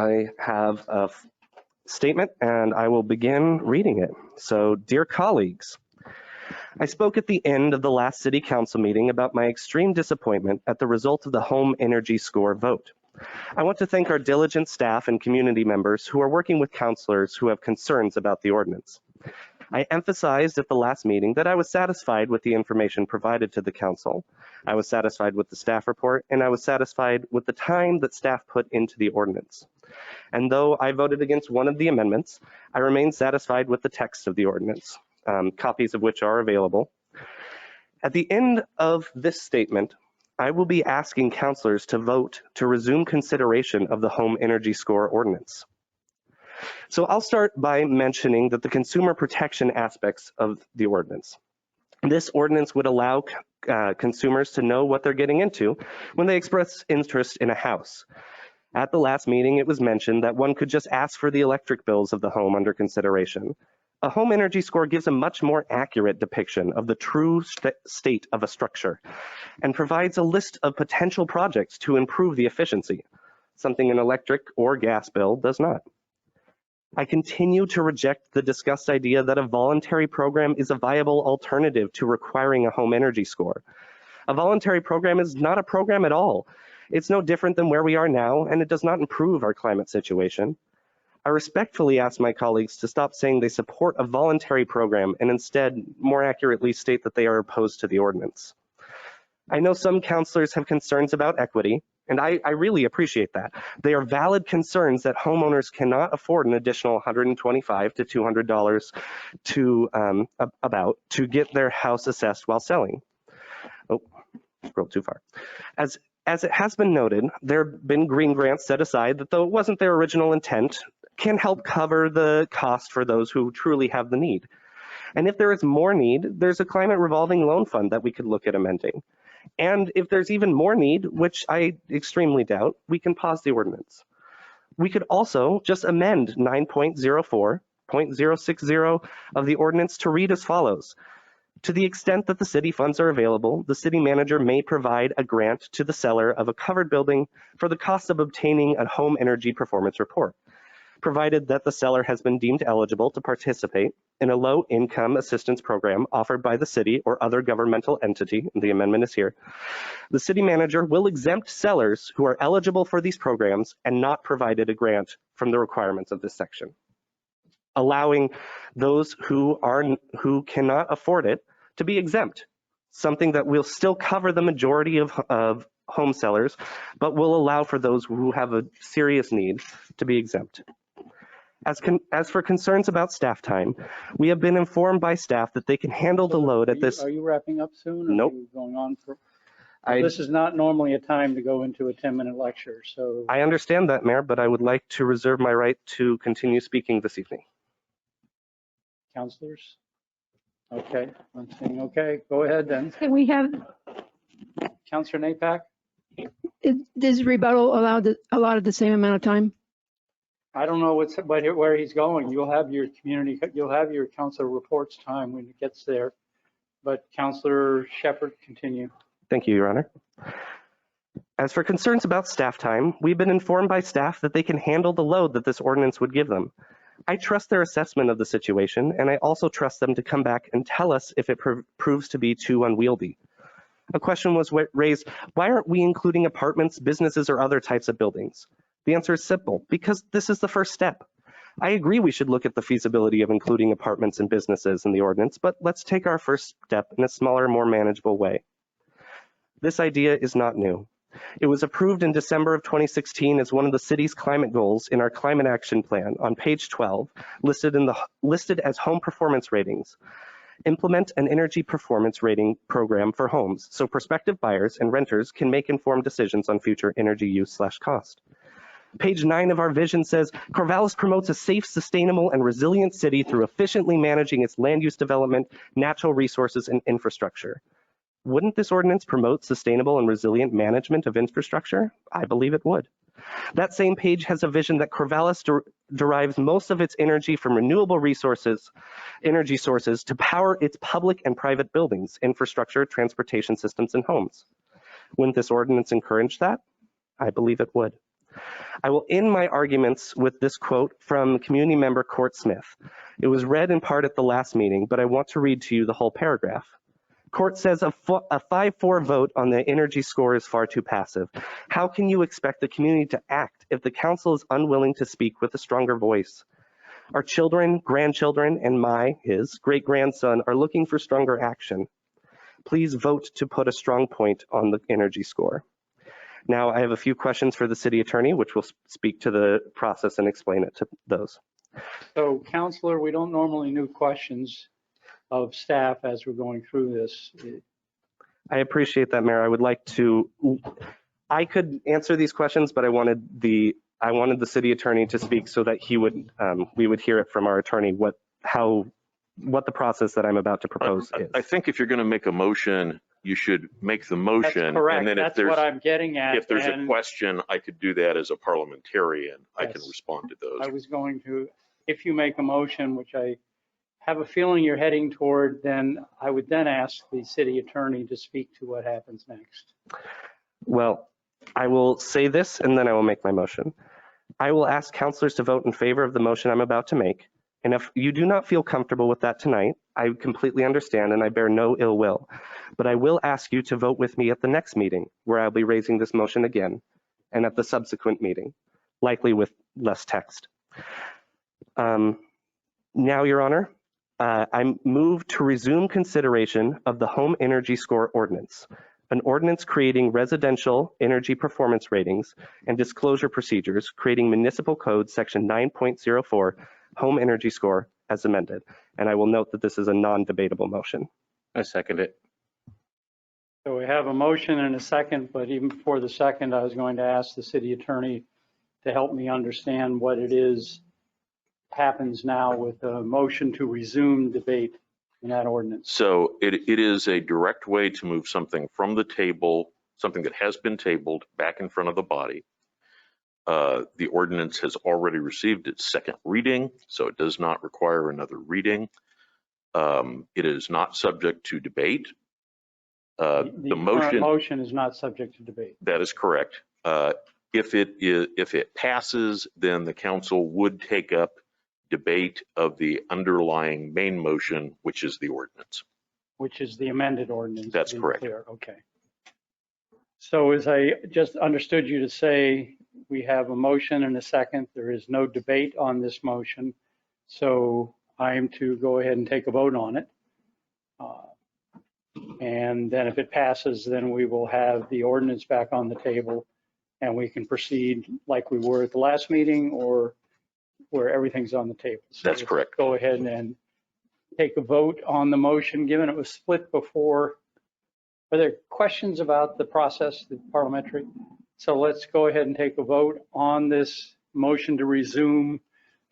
I have a statement and I will begin reading it. So, dear colleagues, I spoke at the end of the last City Council meeting about my extreme disappointment at the result of the home energy score vote. I want to thank our diligent staff and community members who are working with councilors who have concerns about the ordinance. I emphasized at the last meeting that I was satisfied with the information provided to the council. I was satisfied with the staff report, and I was satisfied with the time that staff put into the ordinance. And though I voted against one of the amendments, I remain satisfied with the text of the ordinance, copies of which are available. At the end of this statement, I will be asking councilors to vote to resume consideration of the home energy score ordinance. So I'll start by mentioning that the consumer protection aspects of the ordinance. This ordinance would allow consumers to know what they're getting into when they express interest in a house. At the last meeting, it was mentioned that one could just ask for the electric bills of the home under consideration. A home energy score gives a much more accurate depiction of the true state of a structure and provides a list of potential projects to improve the efficiency, something an electric or gas bill does not. I continue to reject the discussed idea that a voluntary program is a viable alternative to requiring a home energy score. A voluntary program is not a program at all. It's no different than where we are now, and it does not improve our climate situation. I respectfully ask my colleagues to stop saying they support a voluntary program and instead more accurately state that they are opposed to the ordinance. I know some councilors have concerns about equity, and I really appreciate that. They are valid concerns that homeowners cannot afford an additional $125 to $200 to get their house assessed while selling. Oh, scrolled too far. As it has been noted, there have been green grants set aside that, though it wasn't their original intent, can help cover the cost for those who truly have the need. And if there is more need, there's a climate revolving loan fund that we could look at amending. And if there's even more need, which I extremely doubt, we can pause the ordinance. We could also just amend 9.04.060 of the ordinance to read as follows. To the extent that the city funds are available, the city manager may provide a grant to the seller of a covered building for the cost of obtaining a home energy performance report, provided that the seller has been deemed eligible to participate in a low-income assistance program offered by the city or other governmental entity. The amendment is here. The city manager will exempt sellers who are eligible for these programs and not provided a grant from the requirements of this section, allowing those who cannot afford it to be exempt, something that will still cover the majority of home sellers, but will allow for those who have a serious need to be exempt. As for concerns about staff time, we have been informed by staff that they can handle the load at this. Are you wrapping up soon? Nope. Are you going on for? This is not normally a time to go into a 10-minute lecture, so. I understand that, Mayor, but I would like to reserve my right to continue speaking this evening. Councilors? Okay, I'm saying okay. Go ahead then. Can we have, Councilor Napak? is rebuttal allowed at the same amount of time? I don't know where he's going. You'll have your councilor reports time when it gets there. But Councilor Shepherd, continue. Thank you, Your Honor. As for concerns about staff time, we've been informed by staff that they can handle the load that this ordinance would give them. I trust their assessment of the situation, and I also trust them to come back and tell us if it proves to be too unwieldy. A question was raised, why aren't we including apartments, businesses, or other types of buildings? The answer is simple, because this is the first step. I agree we should look at the feasibility of including apartments and businesses in the ordinance, but let's take our first step in a smaller, more manageable way. This idea is not new. It was approved in December of 2016 as one of the city's climate goals in our climate action plan on page 12, listed as home performance ratings. Implement an energy performance rating program for homes so prospective buyers and renters can make informed decisions on future energy use/cost. Page 9 of our vision says, Corvallis promotes a safe, sustainable, and resilient city through efficiently managing its land use development, natural resources, and infrastructure. Wouldn't this ordinance promote sustainable and resilient management of infrastructure? I believe it would. That same page has a vision that Corvallis derives most of its energy from renewable energy sources to power its public and private buildings, infrastructure, transportation systems, and homes. Wouldn't this ordinance encourage that? I believe it would. I will end my arguments with this quote from community member Court Smith. It was read in part at the last meeting, but I want to read to you the whole paragraph. Court says a 5-4 vote on the energy score is far too passive. How can you expect the community to act if the council is unwilling to speak with a stronger voice? Our children, grandchildren, and his great-grandson are looking for stronger action. Please vote to put a strong point on the energy score. Now, I have a few questions for the city attorney, which will speak to the process and explain it to those. So, Counselor, we don't normally do questions of staff as we're going through this. I appreciate that, Mayor. I would like to, I could answer these questions, but I wanted the city attorney to speak so that we would hear it from our attorney what the process that I'm about to propose is. I think if you're going to make a motion, you should make the motion. That's correct. And then That's what I'm getting at. if there's a question, I could do that as a parliamentarian. I can Yes. respond to those. I was going to, if you make a motion, which I have a feeling you're heading toward, then I would then ask the city attorney to speak to what happens next. Well, I will say this and then I will make my motion. I will ask councilors to vote in favor of the motion I'm about to make. And if you do not feel comfortable with that tonight, I completely understand and I bear no ill will. But I will ask you to vote with me at the next meeting where I'll be raising this motion again and at the subsequent meeting, likely with less text. Now, Your Honor, I move to resume consideration of the Home Energy Score Ordinance, an ordinance creating residential energy performance ratings and disclosure procedures, creating Municipal Code Section 9.04 Home Energy Score as amended. And I will note that this is a non-debatable motion. I second it. So we have a motion and a second, but even before the second, I was going to ask the city attorney to help me understand what it is happens now with a motion to resume debate in that ordinance. So it is a direct way to move something from the table, something that has been tabled, back in front of the body. The ordinance has already received its second reading, so it does not require another reading. It is not subject to debate. The current motion is not subject to debate. That is correct. If it passes, then the council would take up debate of the underlying main motion, which is the ordinance. Which is the amended ordinance. That's to be correct. clear. Okay. So as I just understood you to say, we have a motion and a second. There is no debate on this motion. So I am to go ahead and take a vote on it. And then if it passes, then we will have the ordinance back on the table and we can proceed like we were at the last meeting or where everything's on the table. So That's correct. Go ahead and take a vote on the motion, given it was split before. Are there questions about the process, the parliamentary? So let's go ahead and take a vote on this motion to resume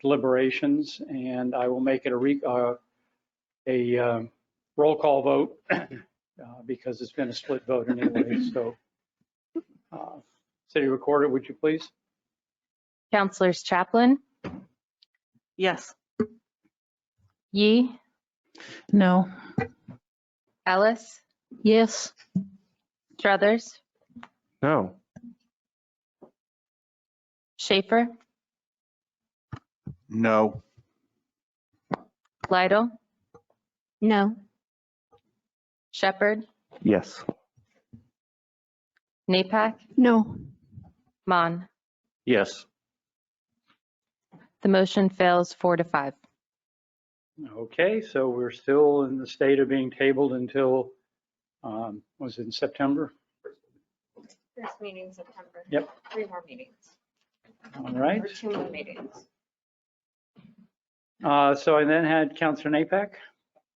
deliberations, and I will make it a roll call vote because it's been a split vote anyway. So, City Recorder, would you please? Councilors Chaplin, Yes. Yee, No. Ellis, Yes. Struthers, No. Schaefer, No. Lytle, No. Shepherd, Yes. Napak, No. Mon. Yes. The motion fails 4-5. Okay, so we're still in the state of being tabled until, was it in September? First meeting September. Yep. 3 more meetings. All right. Or 2 more meetings. So I then had Councilor Napak.